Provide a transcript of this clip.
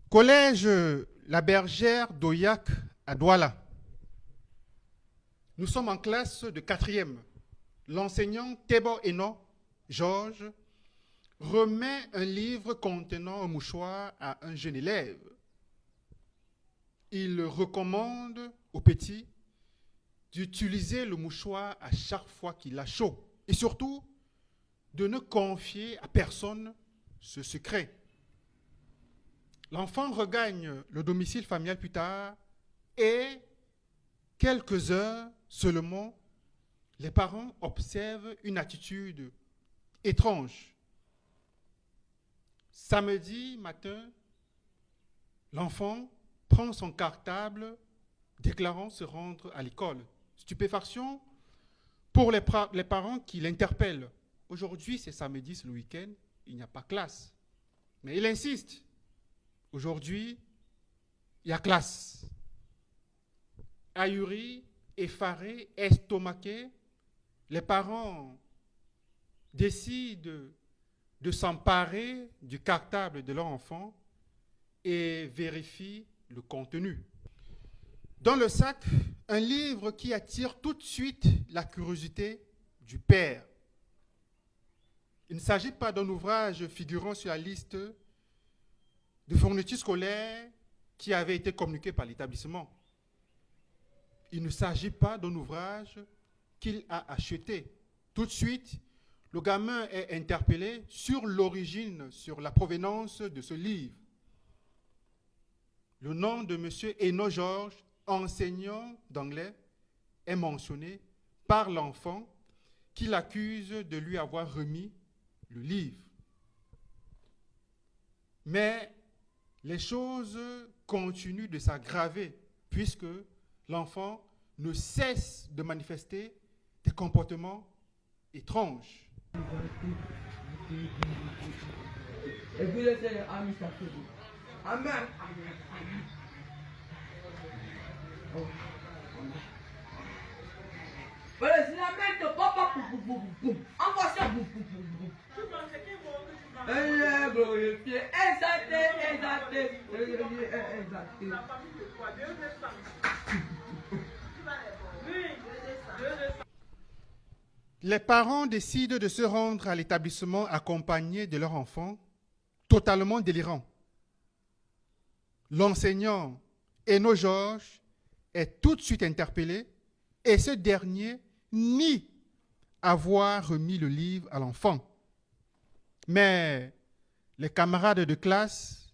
Collège La Bergère d'Oyac à Douala. Nous sommes en classe de 4e. L'enseignant Tebo Eno, Georges, remet un livre contenant un mouchoir à un jeune élève. Il recommande au petit d'utiliser le mouchoir à chaque fois qu'il a chaud et surtout de ne confier à personne ce secret. L'enfant regagne le domicile familial plus tard et, quelques heures seulement, les parents observent une attitude étrange. Samedi matin, l'enfant prend son cartable déclarant se rendre à l'école. Stupéfaction pour les parents qui l'interpellent. Aujourd'hui, c'est samedi, c'est le week-end, il n'y a pas classe. Mais il insiste. Aujourd'hui, il y a classe. Ahuri, effarés, estomaqués, les parents décident de s'emparer du cartable de leur enfant et vérifient le contenu. Dans le sac, un livre qui attire tout de suite la curiosité du père. Il ne s'agit pas d'un ouvrage figurant sur la liste de fournitures scolaires qui avait été communiquée par l'établissement. Il ne s'agit pas d'un ouvrage qu'il a acheté. Tout de suite, le gamin est interpellé sur l'origine, sur la provenance de ce livre. Le nom de M. Eno Georges, enseignant d'anglais, est mentionné par l'enfant qui l'accuse de lui avoir remis le livre. Mais les choses continuent de s'aggraver puisque l'enfant ne cesse de manifester des comportements étranges. Les parents décident de se rendre à l'établissement accompagnés de leur enfant, totalement délirant. L'enseignant Eno Georges est tout de suite interpellé et ce dernier nie avoir remis le livre à l'enfant. Mais les camarades de classe